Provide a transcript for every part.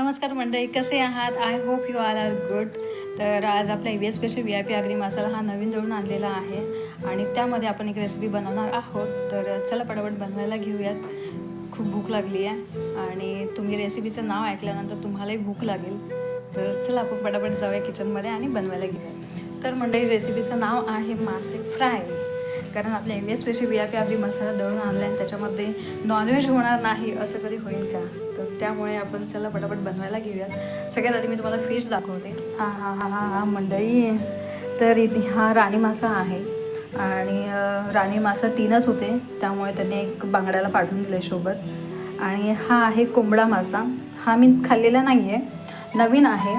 नमस्कार मंडळी, कसे आहात? I hope you all are good. तर आज आपला EVS special VIP Agri masala हा नवीन दळून आणलेला आहे आणि त्यामध्ये आपण एक रेसिपी बनवणार आहोत. तर चला पटापट बनवायला घेऊयात. खूप भूक लागली आहे आणि तुम्ही रेसिपीचं नाव ऐकल्यानंतर तुम्हालाही भूक लागेल. तर चला आपण पटापट जाऊया किचनमध्ये आणि बनवायला घेऊयात. तर मंडळी, रेसिपीचं नाव आहे मासे फ्राय. कारण आपल्या EVS स्पेशल VIP आगरी मसाला दळून आणला आणि त्याच्यामध्ये नॉनव्हेज होणार नाही असं कधी होईल का? तर त्यामुळे आपण चला पटापट बनवायला घेऊयात. सगळ्यात आधी मी तुम्हाला फिश दाखवते. हा मंडळी, तर इथे हा राणी मासा आहे आणि राणी मासा 3च होते, त्यामुळे त्यांनी एक बांगड्याला पाठवून दिले सोबत. आणि हा आहे कोंबडा मासा. हा मी खाल्लेला नाही आहे, नवीन आहे,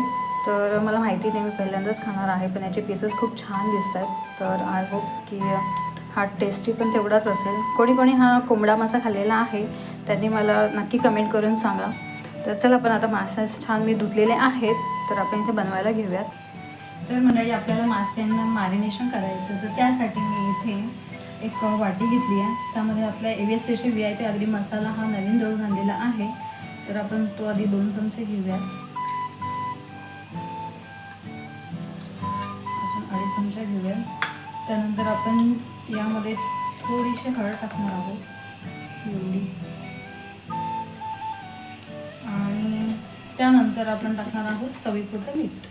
तर मला माहिती नाही, मी पहिल्यांदाच खाणार आहे. पण याचे पीसेस खूप छान दिसत आहेत. तर आय होप की हा टेस्टी पण तेवढाच असेल. कोणी हा कोंबडा मासा खाल्लेला आहे त्यांनी मला नक्की कमेंट करून सांगा. तर चला, पण आता मासे छान मी धुतलेले आहेत, तर आपण इथे बनवायला घेऊयात. तर मंडळी, आपल्याला मास्यांना मॅरिनेशन करायचं, तर त्यासाठी मी इथे एक वाटी घेतली आहे. त्यामध्ये आपला EVS special VIP Agri masala हा नवीन दळून आणलेला आहे. तर आपण तो आधी 2 चमचे घेऊयात, अजून 2.5 चमचा घेऊयात. त्यानंतर आपण यामध्ये थोडीशी हळद टाकणार आहोत, एवढी. आणि त्यानंतर आपण टाकणार आहोत चवीपुरतं मीठ.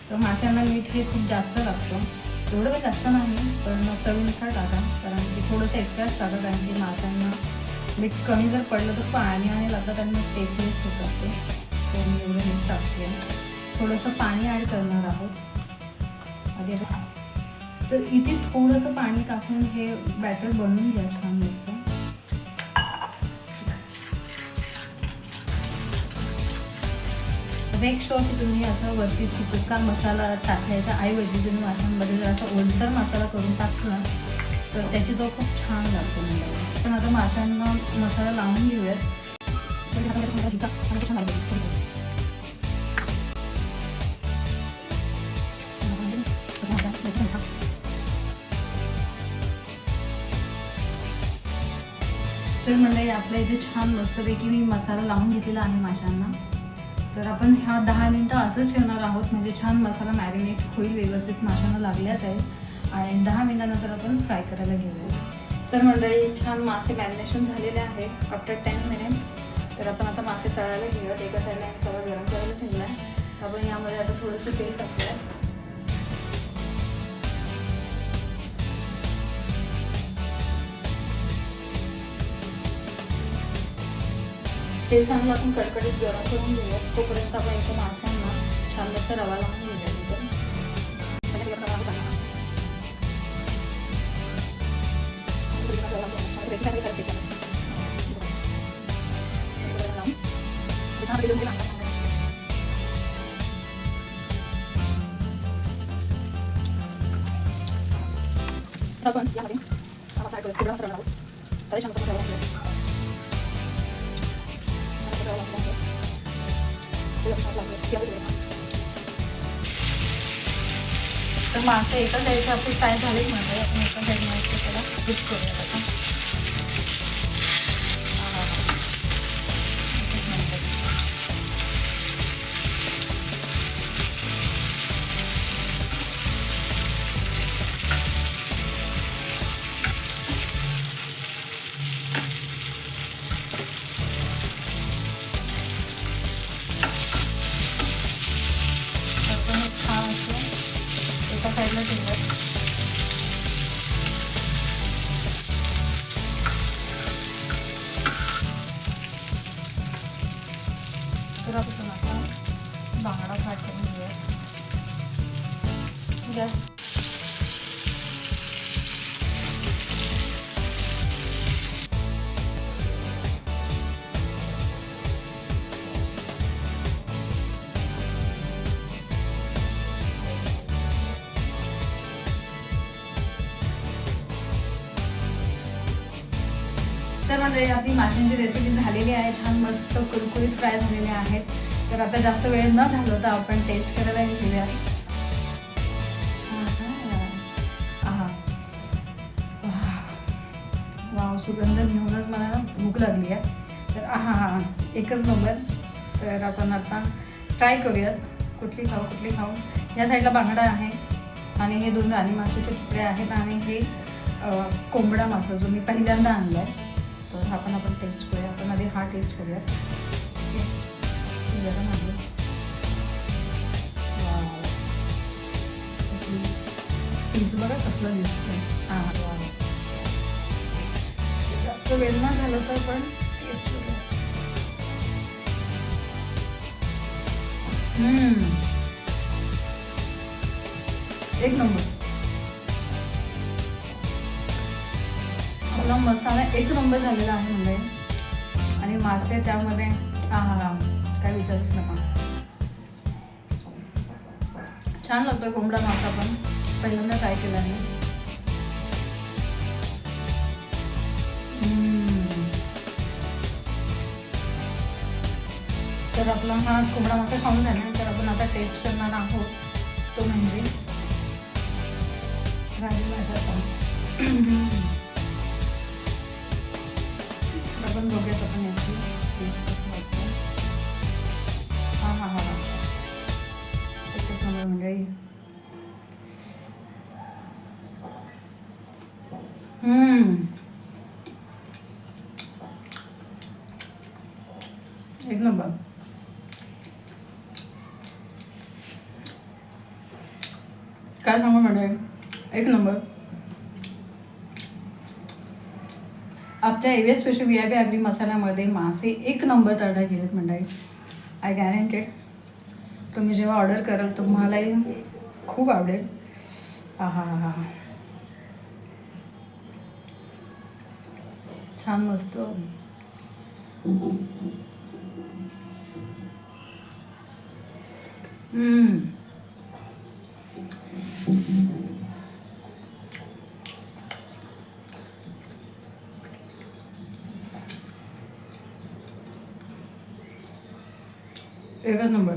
तर माशांना मीठ हे खूप जास्त लागतं, एवढं काही जास्त नाही, पण चवीनुसार टाका, कारण की थोडंसं एक्स्ट्राच टाका, कारण की माशांना मीठ कमी जर पडलं तर पाणी लागतात आणि मग टेस्टलेस होतात ते. तर मी एवढं मीठ टाकते. थोडंसं पाणी ॲड करणार आहोत आधी. तर इथे थोडंसं पाणी टाकून हे बॅटर बनवून घ्या छान मस्त. मेक शुअर की तुम्ही असं वरती सुका मसाला टाकायच्या ऐवजी तुम्ही माशांमध्ये जर असा ओलसर मसाला करून टाकला तर त्याची चव खूप छान लागते. म्हणजे पण आता माशांना मसाला लावून घेऊयात. तर मंडळी, आपल्या इथे छान मस्तपैकी मी मसाला लावून घेतलेला आहे माशांना. तर आपण ह्या 10 मिनटं असंच ठेवणार आहोत, म्हणजे छान मसाला मॅरिनेट होईल, व्यवस्थित माशांना लागल्याच आहे. आणि 10 मिनटानंतर आपण फ्राय करायला घेऊया. तर मंडळी, छान मासे मॅरिनेशन झालेले आहे आफ्टर 10 मिनिट्स. तर आपण आता मासे तळायला घेऊयात. एका साईडला मी तवा गरम करायला ठेवला आहे. आपण यामध्ये आता थोडंसं तेल टाकूया. तेल चांगलं आपण कडकडीत गरम करून घेऊयात. तोपर्यंत आपण इथं माशांना छान मस्त रवा लावून घेऊया. आपण यामध्ये मसाला थोडा करणार आहोत. तर मासे एका साईडचे आपले फ्राय झाले म्हणजे आपण एका साईडमध्ये त्याला फ्लिप करूया. एका साईडला ठेवूयात. तर आपण आता बांगडा फ्राय करून घेऊयात. गॅस तर म्हणजे आपली माशांची रेसिपी झालेली आहे, छान मस्त कुरकुरीत फ्राय झालेले आहेत. तर आता जास्त वेळ न घालवता आपण टेस्ट करायला घेऊया. वाव, सुगंध घेऊनच मला भूक लागली आहे. तर एकच नंबर. तर आपण आता ट्राय करूयात कुठली खाऊ. या साईडला बांगडा आहे आणि हे 2 राणी माशाचे तुकडे आहेत आणि हे कोंबडा मासा जो मी पहिल्यांदा आणला आहे. तर आपण टेस्ट करूया. आपण आधी हा टेस्ट करूया. गरम आहे. पीस बघा कसलं दिसतंय. जास्त वेळ ना झालं तर पण टेस्ट करूया. एक नंबर. आपला मसाला एक नंबर झालेला आहे म्हणजे. आणि मासे त्यामध्ये काय विचारूच नका. छान लागतो कोंबडा मासा पण पहिल्यांदा ट्राय केला आहे. तर आपला हा कोंबडा मासा खाऊन झाल्यानंतर आपण आता टेस्ट करणार आहोत तो म्हणजे राणी माशाचा. आपण बघूयात आपण याची टेस्ट करतो. हा एकच नंबर मंडळी. एक नंबर. काय सांगू म्हणजे एक नंबर. आपल्या एव्हीएस स्पेशल VIP आगरी मसाल्यामध्ये मासे एक नंबर तळले गेलेत मंडळी. I guaranteed. तुम्ही जेव्हा ऑर्डर कराल तुम्हालाही खूप आवडेल. छान मस्त. एकच नंबर.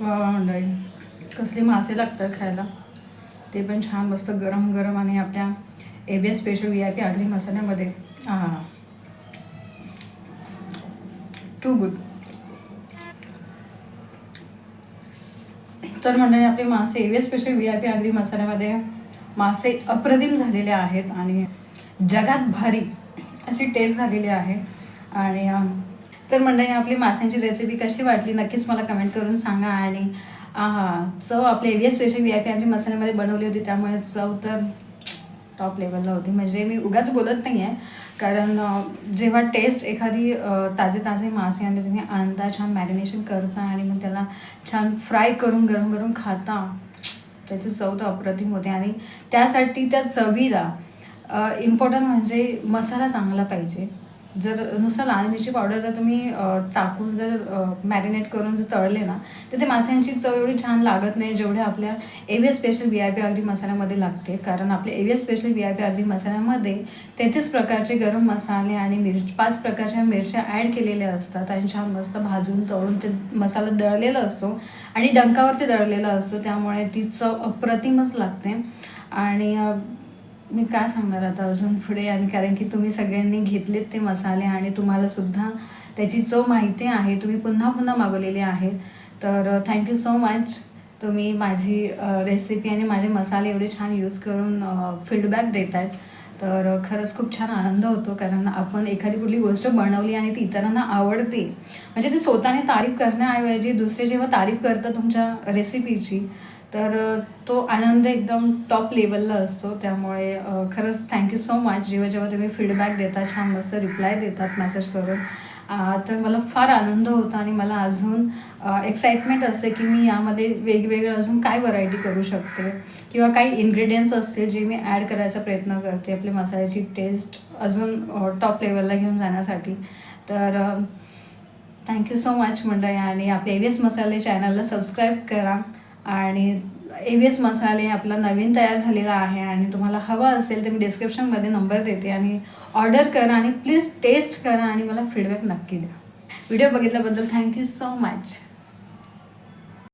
मंडळी कसले मासे लागतात खायला ते पण छान मस्त गरम गरम आणि आपल्या एव्हीएस स्पेशल VIP आगरी मसाल्यामध्ये. Too good. तर मंडळी आपले मासे एव्हीएस स्पेशल VIP आगरी मसाल्यामध्ये मासे अप्रतिम झालेले आहेत आणि जगात भारी अशी टेस्ट झालेली आहे. आणि तर मंडळी आपली माशांची रेसिपी कशी वाटली नक्कीच मला कमेंट करून सांगा. आणि चव आपल्या एव्हीएस स्पेशल VIP आगरी मसाल्यामध्ये बनवली होती त्यामुळे चव तर टॉप लेवलला होती. म्हणजे मी उगाच बोलत नाही आहे कारण जेव्हा टेस्ट एखादी ताजे मासे आणि तुम्ही आणता छान मॅरिनेशन करता आणि मग त्याला छान फ्राय करून गरम गरम खाता त्याची चव तर अप्रतिम होते. आणि त्यासाठी त्या चवीला इम्पॉर्टंट म्हणजे मसाला चांगला पाहिजे. जर नुसतं लाल मिरची पावडर जर तुम्ही टाकून जर मॅरिनेट करून जर तळले ना तर ते माशांची चव एवढी छान लागत नाही जेवढे आपल्या एव्हीएस स्पेशल VIP आगरी मसाल्यामध्ये लागते. कारण आपल्या एव्हीएस स्पेशल VIP आगरी मसाल्यामध्ये 33 प्रकारचे गरम मसाले आणि 5 प्रकारच्या मिरच्या ॲड केलेल्या असतात आणि छान मस्त भाजून तळून ते मसाला दळलेला असतो आणि डंकावरती दळलेला असतो त्यामुळे ती चव अप्रतिमच लागते. आणि मी काय सांगणार आता अजून पुढे. आणि कारण की तुम्ही सगळ्यांनी घेतलेत ते मसाले आणि तुम्हाला सुद्धा त्याची चव माहिती आहे. तुम्ही पुन्हा मागवलेले आहेत. तर थँक्यू सो मच. तुम्ही माझी रेसिपी आणि माझे मसाले एवढे छान यूज करून फीडबॅक देत आहेत. तर खरंच खूप छान आनंद होतो कारण आपण एखादी कुठली गोष्ट बनवली आणि ती इतरांना आवडते म्हणजे ती स्वतःने तारीफ करण्याऐवजी दुसरे जेव्हा तारीफ करतात तुमच्या रेसिपीची तर तो आनंद एकदम टॉप लेवलला असतो. त्यामुळे खरंच थँक्यू सो मच. जेव्हा तुम्ही फीडबॅक देता छान मस्त रिप्लाय देतात मेसेज करून तर मला फार आनंद होतो आणि मला अजून एक्साइटमेंट असते की मी यामध्ये वेगवेगळं अजून काय व्हरायटी करू शकते किंवा काही इन्ग्रेडियंट्स असतील जे मी ॲड करायचा प्रयत्न करते आपली मसाल्याची टेस्ट अजून टॉप लेवलला घेऊन जाण्यासाठी. तर थँक्यू सो मच मंडळी. आणि आपल्या एव्हीएस मसाले चॅनलला सबस्क्राईब करा. आणि एव्हीएस मसाले आपला नवीन तयार झालेला आहे आणि तुम्हाला हवा असेल तर मी डिस्क्रिप्शनमध्ये नंबर देते आणि ऑर्डर करा आणि प्लीज टेस्ट करा आणि मला फीडबॅक नक्की द्या. व्हिडिओ बघितल्याबद्दल थँक्यू सो मच.